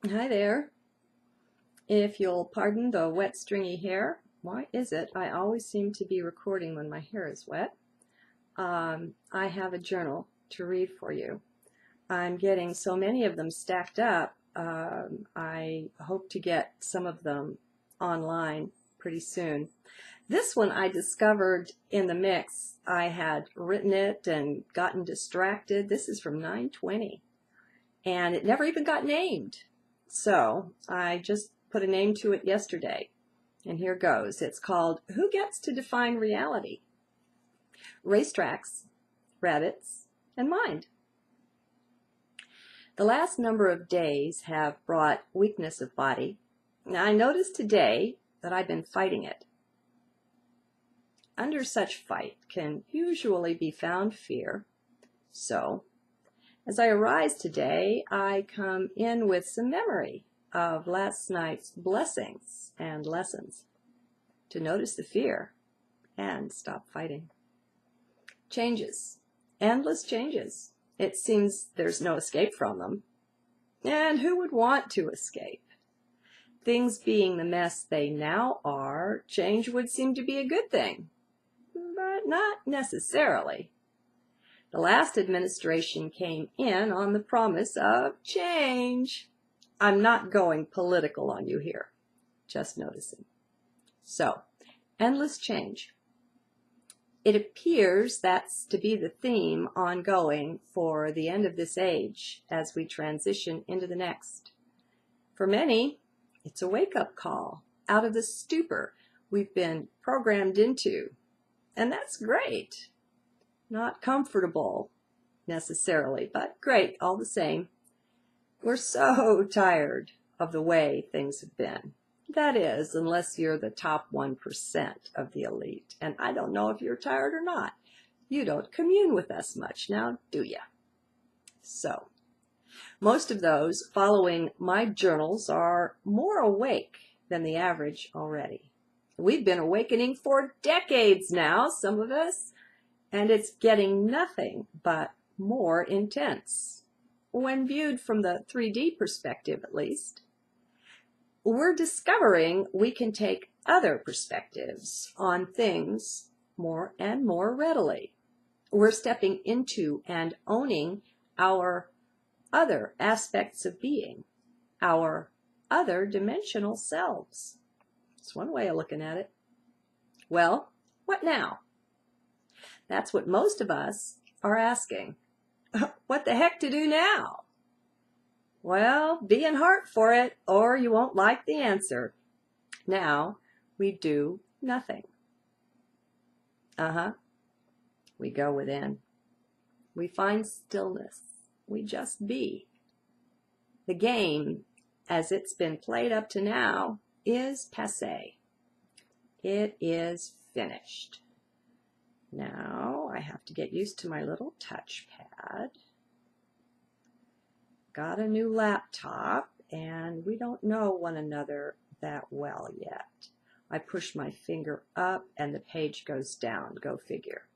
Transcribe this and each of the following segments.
Hi there. If you'll pardon the wet stringy hair, why is it I always seem to be recording when my hair is wet? I have a journal to read for you. I'm getting so many of them stacked up. I hope to get some of them online pretty soon. This one I discovered in the mix. I had written it and gotten distracted. This is from 9/20, and it never even got named. So I just put a name to it yesterday, and here goes. It's called Who Gets to Define Reality? Racetracks, Rabbits, and Mind. The last number of days have brought weakness of body. Now, I noticed today that I've been fighting it. Under such fight can usually be found fear. So, as I arise today, I come in with some memory of last night's blessings and lessons to notice the fear and stop fighting. Changes, endless changes. It seems there's no escape from them. And who would want to escape? Things being the mess they now are, change would seem to be a good thing, but not necessarily. The last administration came in on the promise of change. I'm not going political on you here, just noticing. So, endless change. It appears that's to be the theme ongoing for the end of this age as we transition into the next. For many, it's a wake-up call out of the stupor we've been programmed into, and that's great. Not comfortable necessarily, but great all the same. We're so tired of the way things have been. That is, unless you're the top 1% of the elite. And I don't know if you're tired or not. You don't commune with us much now, do you? So, most of those following my journals are more awake than the average already. We've been awakening for decades now, some of us, and it's getting nothing but more intense, when viewed from the 3D perspective at least. We're discovering we can take other perspectives on things more and more readily. We're stepping into and owning our other aspects of being, our other dimensional selves. It's one way of looking at it. Well, what now? That's what most of us are asking. What the heck to do now? Well, be in heart for it, or you won't like the answer. Now, we do nothing. We go within. We find stillness. We just be. The game, as it's been played up to now, is passé. It is finished. Now, I have to get used to my little touchpad. Got a new laptop, and we don't know one another that well yet. I push my finger up, and the page goes down. Go figure.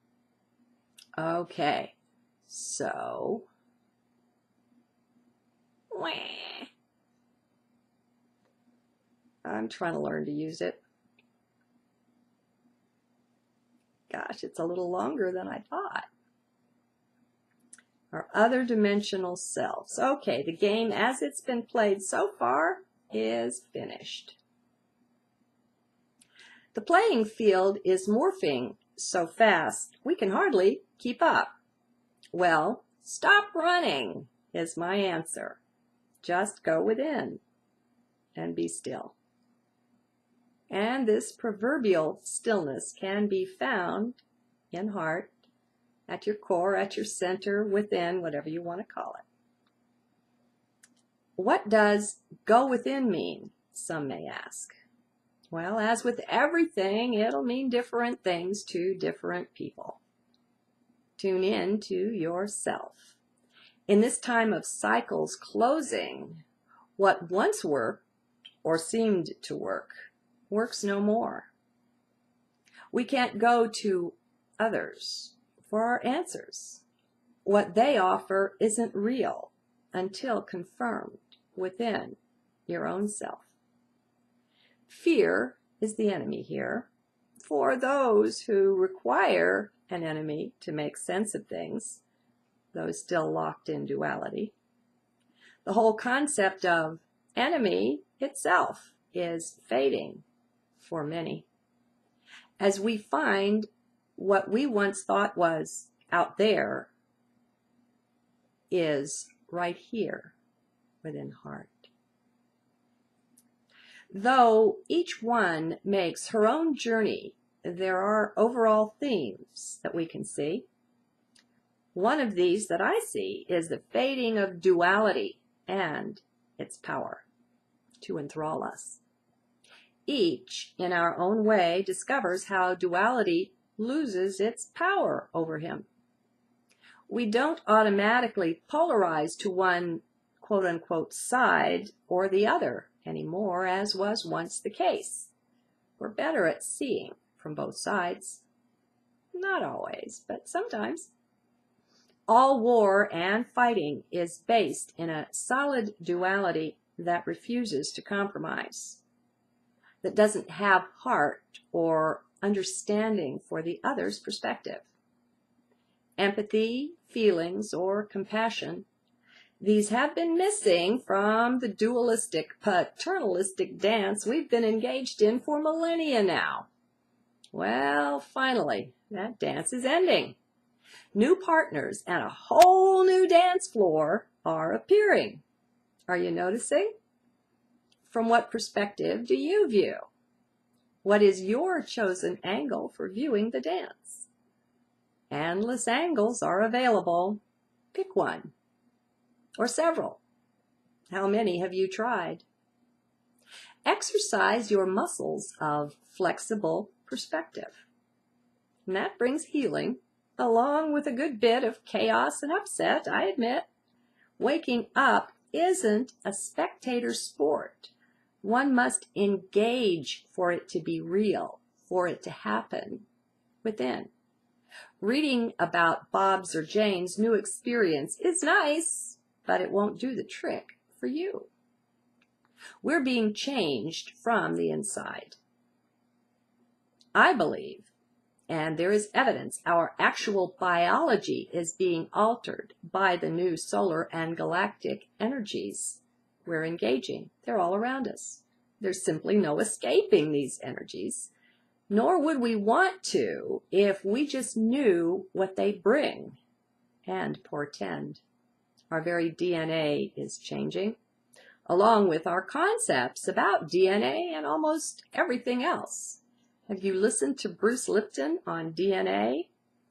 Okay, so... I'm trying to learn to use it. Gosh, it's a little longer than I thought. Our other dimensional selves. Okay, the game as it's been played so far is finished. The playing field is morphing so fast we can hardly keep up. Well, stop running is my answer. Just go within and be still. And this proverbial stillness can be found in heart, at your core, at your center, within, whatever you want to call it. What does go within mean, some may ask? Well, as with everything, it'll mean different things to different people. Tune in to yourself. In this time of cycles closing, what once worked or seemed to work works no more. We can't go to others for our answers. What they offer isn't real until confirmed within your own self. Fear is the enemy here for those who require an enemy to make sense of things, those still locked in duality. The whole concept of enemy itself is fading for many, as we find what we once thought was out there is right here within heart. Though each one makes her own journey, there are overall themes that we can see. One of these that I see is the fading of duality and its power to enthrall us. Each, in our own way, discovers how duality loses its power over him. We don't automatically polarize to one quote-unquote side or the other anymore, as was once the case. We're better at seeing from both sides. Not always, but sometimes. All war and fighting is based in a solid duality that refuses to compromise, that doesn't have heart or understanding for the other's perspective. Empathy, feelings, or compassion, these have been missing from the dualistic, paternalistic dance we've been engaged in for millennia now. Well, finally, that dance is ending. New partners and a whole new dance floor are appearing. Are you noticing? From what perspective do you view? What is your chosen angle for viewing the dance? Endless angles are available. Pick one. Or several. How many have you tried? Exercise your muscles of flexible perspective. And that brings healing, along with a good bit of chaos and upset, I admit. Waking up isn't a spectator sport. One must engage for it to be real, for it to happen within. Reading about Bob's or Jane's new experience is nice, but it won't do the trick for you. We're being changed from the inside. I believe, and there is evidence, our actual biology is being altered by the new solar and galactic energies we're engaging. They're all around us. There's simply no escaping these energies, nor would we want to if we just knew what they bring and portend. Our very DNA is changing, along with our concepts about DNA and almost everything else. Have you listened to Bruce Lipton on DNA?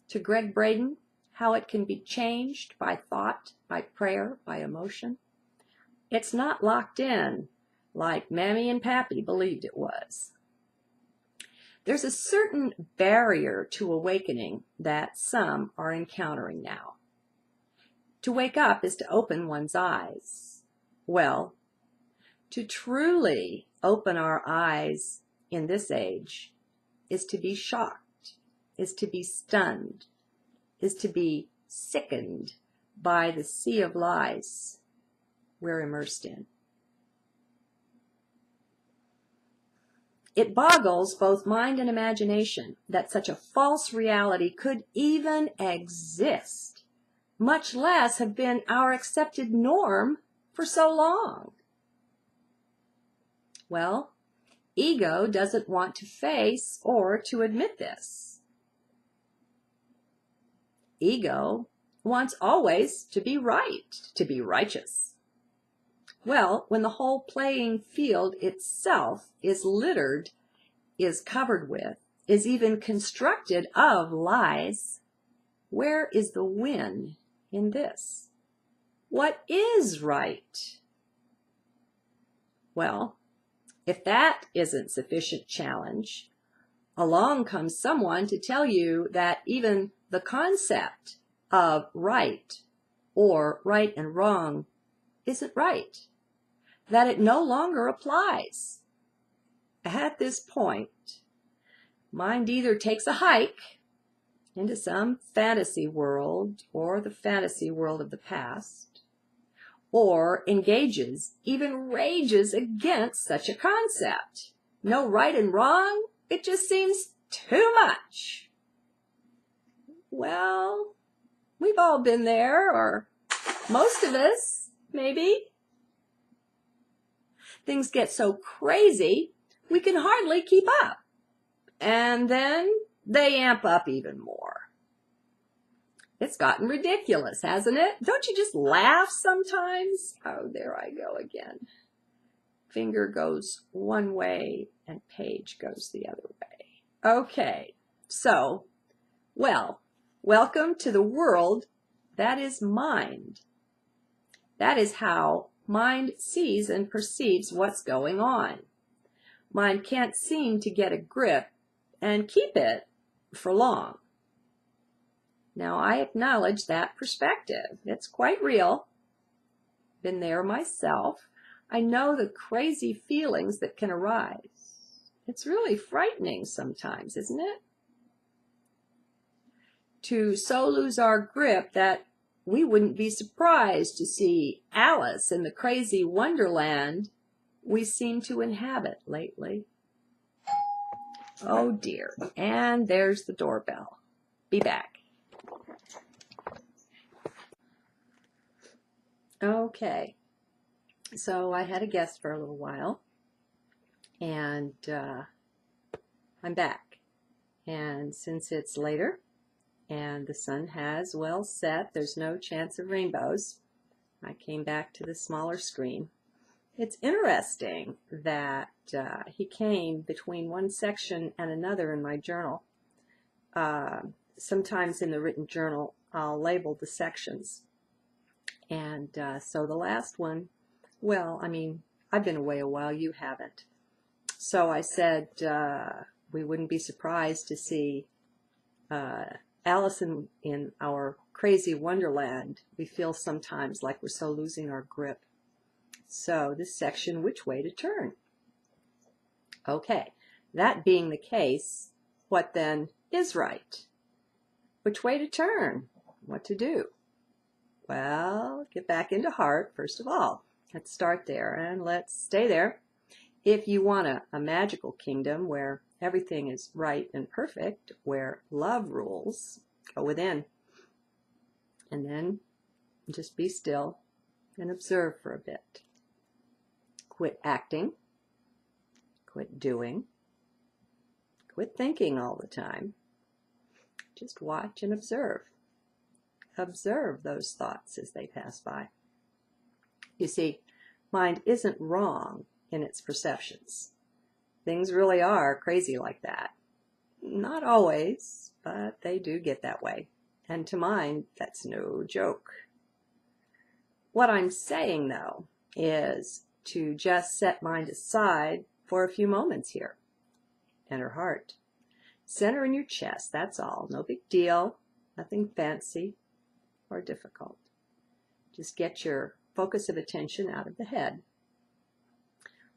To Greg Braden, how it can be changed by thought, by prayer, by emotion? It's not locked in like Mammy and Pappy believed it was. There's a certain barrier to awakening that some are encountering now. To wake up is to open one's eyes. Well, to truly open our eyes in this age is to be shocked, is to be stunned, is to be sickened by the sea of lies we're immersed in. It boggles both mind and imagination that such a false reality could even exist, much less have been our accepted norm for so long. Well, ego doesn't want to face or to admit this. Ego wants always to be right, to be righteous. Well, when the whole playing field itself is littered, is covered with, is even constructed of lies, where is the win in this? What is right? Well, if that isn't sufficient challenge, along comes someone to tell you that even the concept of right or right and wrong isn't right, that it no longer applies. At this point, mind either takes a hike into some fantasy world or the fantasy world of the past, or engages, even rages against such a concept. No right and wrong, it just seems too much. Well, we've all been there, or most of us, maybe. Things get so crazy, we can hardly keep up. And then they amp up even more. It's gotten ridiculous, hasn't it? Don't you just laugh sometimes? Oh, there I go again. Finger goes one way and page goes the other way. Okay, so, well, welcome to the world that is mind. That is how mind sees and perceives what's going on. Mind can't seem to get a grip and keep it for long. Now, I acknowledge that perspective. It's quite real. Been there myself. I know the crazy feelings that can arise. It's really frightening sometimes, isn't it? To so lose our grip that we wouldn't be surprised to see Alice in the crazy wonderland we seem to inhabit lately. Oh dear, and there's the doorbell. Be back. Okay, so I had a guest for a little while, and I'm back. And since it's later, and the sun has well set, there's no chance of rainbows, I came back to the smaller screen. It's interesting that he came between one section and another in my journal. Sometimes in the written journal, I'll label the sections. And so the last one, well, I mean, I've been away a while, you haven't. So I said we wouldn't be surprised to see Alice in our crazy wonderland. We feel sometimes like we're so losing our grip. So this section, which way to turn? Okay, that being the case, what then is right? Which way to turn? What to do? Well, get back into heart, first of all. Let's start there, and let's stay there. If you want a magical kingdom where everything is right and perfect, where love rules, go within. And then just be still and observe for a bit. Quit acting. Quit doing. Quit thinking all the time. Just watch and observe. Observe those thoughts as they pass by. You see, mind isn't wrong in its perceptions. Things really are crazy like that. Not always, but they do get that way. And to mind, that's no joke. What I'm saying, though, is to just set mind aside for a few moments here. Enter heart. Center in your chest, that's all. No big deal. Nothing fancy or difficult. Just get your focus of attention out of the head.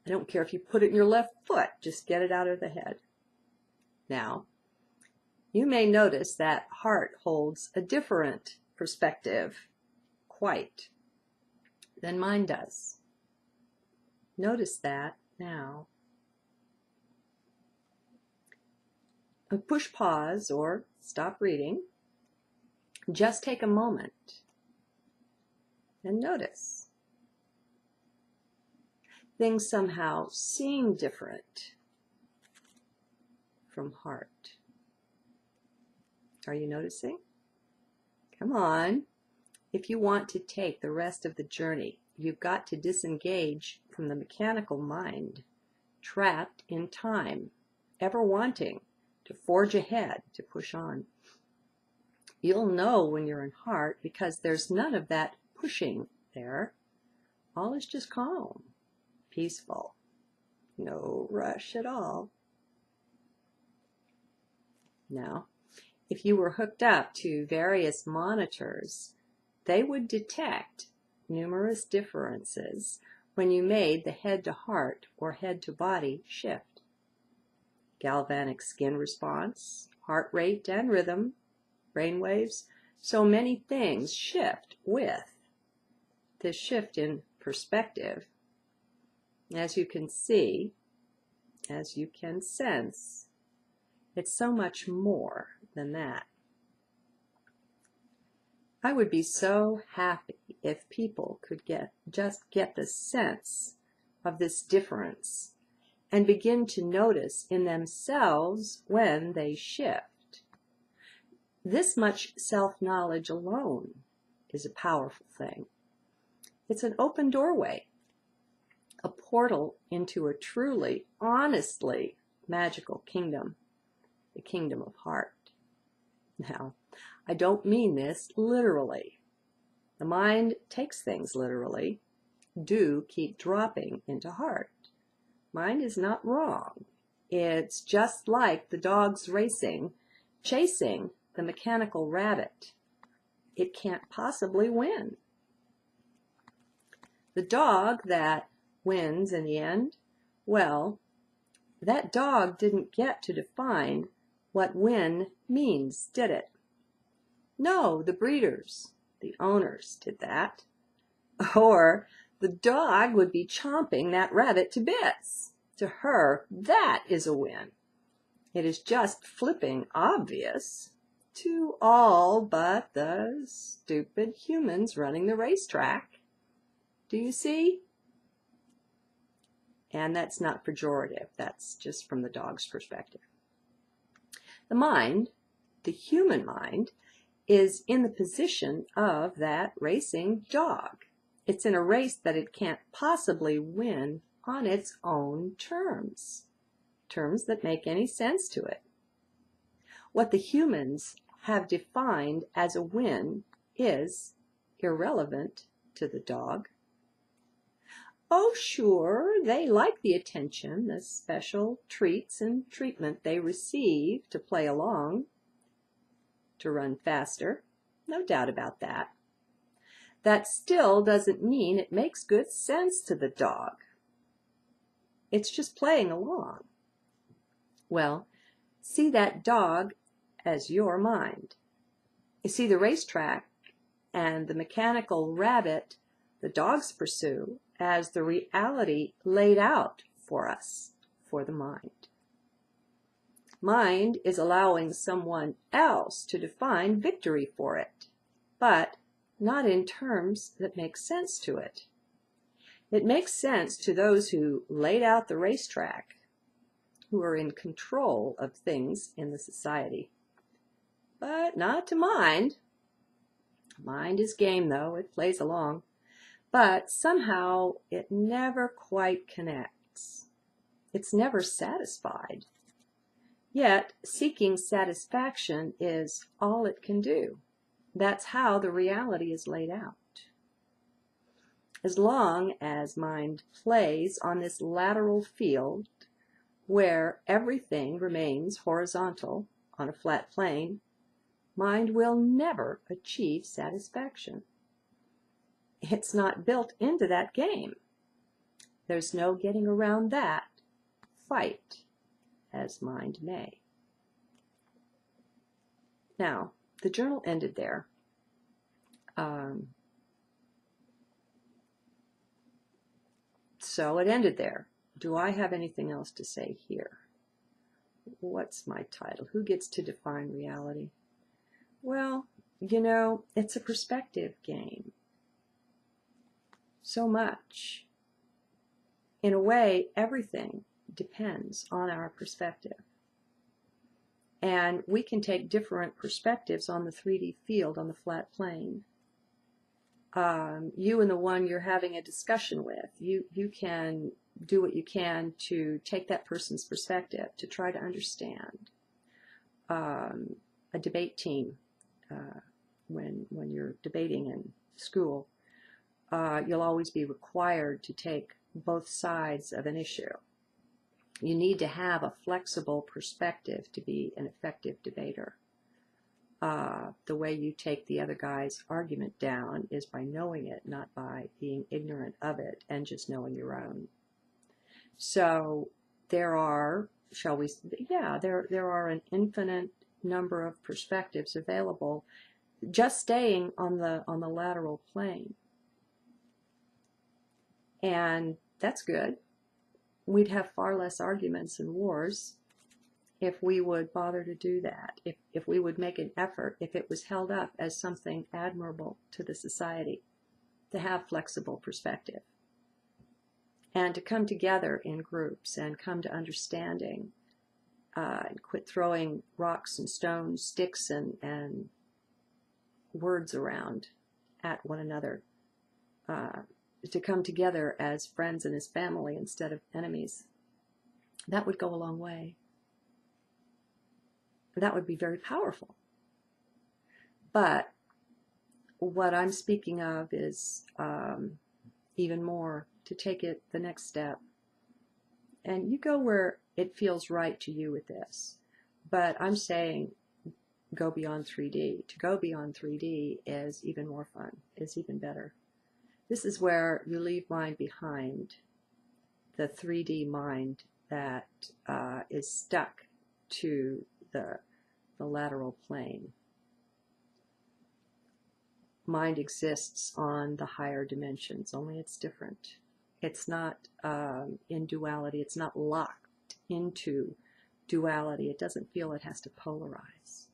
I don't care if you put it in your left foot, just get it out of the head. Now, you may notice that heart holds a different perspective, quite, than mine does. Notice that now. Push pause or stop reading. Just take a moment and notice. Things somehow seem different from heart. Are you noticing? Come on. If you want to take the rest of the journey, you've got to disengage from the mechanical mind, trapped in time, ever wanting to forge ahead, to push on. You'll know when you're in heart because there's none of that pushing there. All is just calm, peaceful, no rush at all. Now, if you were hooked up to various monitors, they would detect numerous differences when you made the head to heart or head to body shift. Galvanic skin response, heart rate and rhythm, brain waves, so many things shift with this shift in perspective, as you can see, as you can sense, it's so much more than that. I would be so happy if people could just get the sense of this difference and begin to notice in themselves when they shift. This much self-knowledge alone is a powerful thing. It's an open doorway, a portal into a truly, honestly magical kingdom, the kingdom of heart. Now, I don't mean this literally. The mind takes things literally. Do keep dropping into heart. Mind is not wrong. It's just like the dogs racing, chasing the mechanical rabbit. It can't possibly win. The dog that wins in the end, well, that dog didn't get to define what win means, did it? No, the breeders, the owners did that. Or the dog would be chomping that rabbit to bits. To her, that is a win. It is just flipping obvious to all but the stupid humans running the racetrack. Do you see? And that's not pejorative. That's just from the dog's perspective. The mind, the human mind, is in the position of that racing dog. It's in a race that it can't possibly win on its own terms, terms that make any sense to it. What the humans have defined as a win is irrelevant to the dog. Oh, sure, they like the attention, the special treats and treatment they receive to play along, to run faster. No doubt about that. That still doesn't mean it makes good sense to the dog. It's just playing along. Well, see that dog as your mind. You see the racetrack and the mechanical rabbit the dogs pursue as the reality laid out for us, for the mind. Mind is allowing someone else to define victory for it, but not in terms that make sense to it. It makes sense to those who laid out the racetrack, who are in control of things in the society, but not to mind. Mind is game, though. It plays along. But somehow it never quite connects. It's never satisfied. Yet, seeking satisfaction is all it can do. That's how the reality is laid out. As long as mind plays on this lateral field where everything remains horizontal on a flat plane, mind will never achieve satisfaction. It's not built into that game. There's no getting around that. Fight as mind may. Now, the journal ended there. So it ended there. Do I have anything else to say here? What's my title? Who gets to define reality? Well, you know, it's a perspective game. So much. In a way, everything depends on our perspective. And we can take different perspectives on the 3D field, on the flat plane. You and the one you're having a discussion with, you can do what you can to take that person's perspective, to try to understand. A debate team, when you're debating in school, you'll always be required to take both sides of an issue. You need to have a flexible perspective to be an effective debater. The way you take the other guy's argument down is by knowing it, not by being ignorant of it and just knowing your own. So there are, there are an infinite number of perspectives available just staying on the lateral plane. And that's good. We'd have far less arguments and wars if we would bother to do that, if we would make an effort, if it was held up as something admirable to the society, to have flexible perspective and to come together in groups and come to understanding, and quit throwing rocks and stones, sticks and words around at one another, to come together as friends and as family instead of enemies. That would go a long way. That would be very powerful. But what I'm speaking of is even more, to take it the next step. And you go where it feels right to you with this. But I'm saying go beyond 3D. To go beyond 3D is even more fun, is even better. This is where you leave mind behind, the 3D mind that is stuck to the lateral plane. Mind exists on the higher dimensions, only it's different. It's not in duality. It's not locked into duality. It doesn't feel it has to polarize.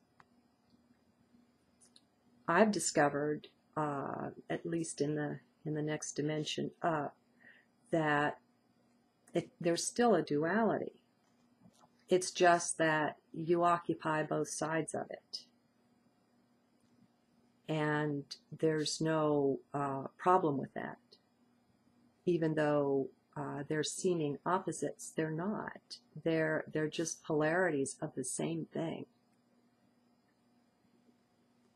I've discovered, at least in the next dimension up, that there's still a duality. It's just that you occupy both sides of it. And there's no problem with that. Even though they're seeming opposites, they're not. They're just polarities of the same thing.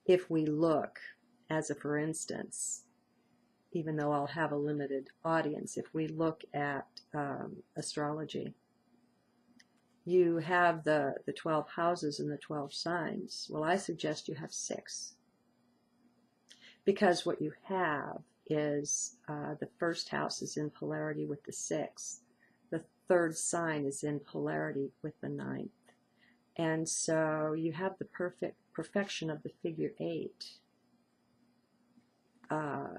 If we look, as a for instance, even though I'll have a limited audience, if we look at astrology, you have the 12 houses and the 12 signs. Well, I suggest you have 6. Because what you have is the first house is in polarity with the 6th. The third sign is in polarity with the 9th. And so you have the perfection of the figure 8.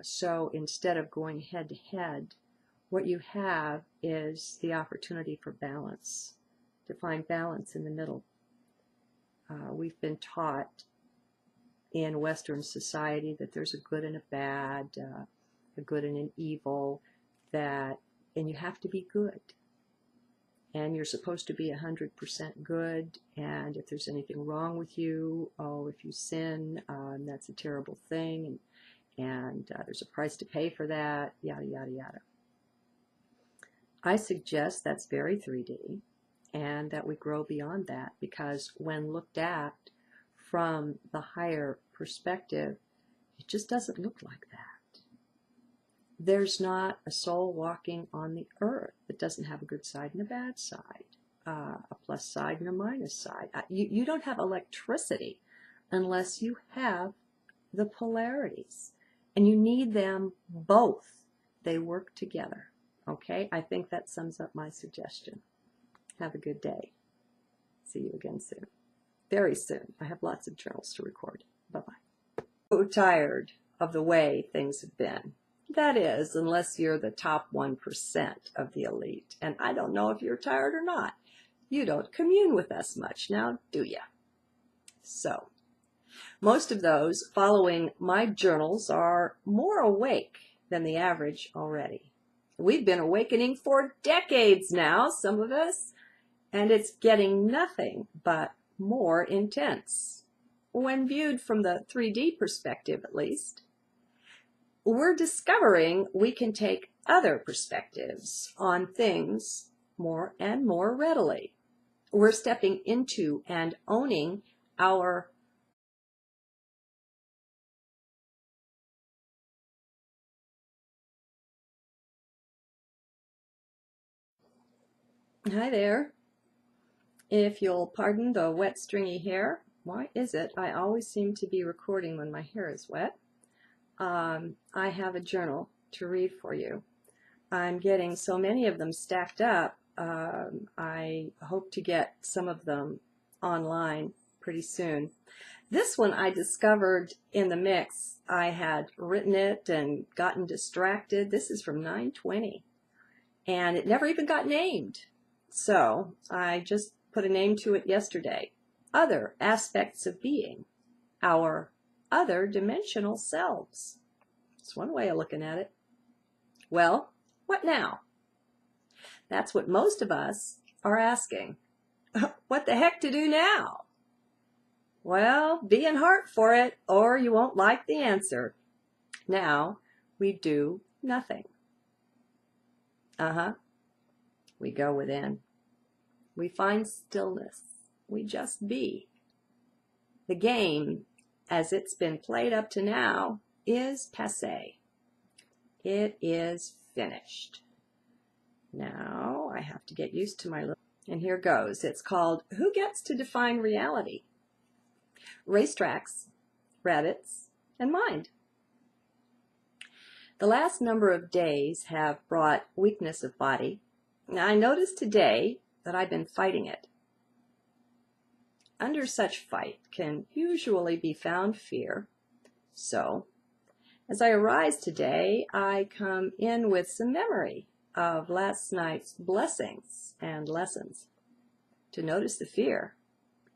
So instead of going head to head, what you have is the opportunity for balance, to find balance in the middle. We've been taught in Western society that there's a good and a bad, a good and an evil, and you have to be good. And you're supposed to be 100% good, and if there's anything wrong with you, if you sin, that's a terrible thing, and there's a price to pay for that, yada, yada, yada. I suggest that's very 3D, and that we grow beyond that, because when looked at from the higher perspective, it just doesn't look like that. There's not a soul walking on the earth that doesn't have a good side and a bad side, a plus side and a minus side. You don't have electricity unless you have the polarities, and you need them both. They work together. Okay, I think that sums up my suggestion. Have a good day. See you again soon. Very soon. I have lots of journals to record. Bye-bye. So tired of the way things have been. That is, unless you're the top 1% of the elite. And I don't know if you're tired or not. You don't commune with us much now, do you? So, most of those following my journals are more awake than the average already. We've been awakening for decades now, some of us, and it's getting nothing but more intense. When viewed from the 3D perspective, at least, we're discovering we can take other perspectives on things more and more readily. We're stepping into and owning our Hi there. If you'll pardon the wet, stringy hair, why is it I always seem to be recording when my hair is wet? I have a journal to read for you. I'm getting so many of them stacked up. I hope to get some of them online pretty soon. This one I discovered in the mix. I had written it and gotten distracted. This is from 9/20. and it never even got named. So I just put a name to it yesterday. Other aspects of being, our other dimensional selves. It's one way of looking at it. Well, what now? That's what most of us are asking. What the heck to do now? Well, be in heart for it, or you won't like the answer. Now, we do nothing. We go within. We find stillness. We just be. The game, as it's been played up to now, is passé. It is finished. Now, I have to get used to my little... And here goes. It's called Who Gets to Define Reality? Racetracks, rabbits, and mind. The last number of days have brought weakness of body. Now, I noticed today that I've been fighting it. Under such fight can usually be found fear. So, as I arise today, I come in with some memory of last night's blessings and lessons to notice the fear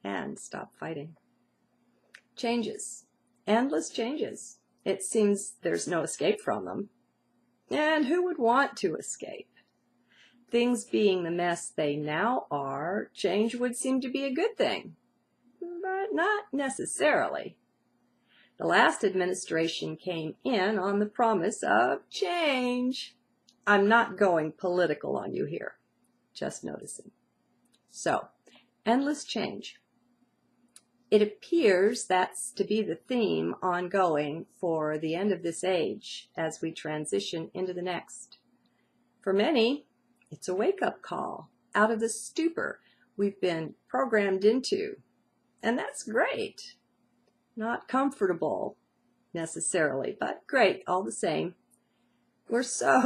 and stop fighting. Changes, endless changes. It seems there's no escape from them. And who would want to escape? Things being the mess they now are, change would seem to be a good thing, but not necessarily. The last administration came in on the promise of change. I'm not going political on you here, just noticing. So, endless change. It appears that's to be the theme ongoing for the end of this age as we transition into the next. For many, it's a wake-up call out of the stupor we've been programmed into. And that's great. Not comfortable necessarily, but great all the same. We're so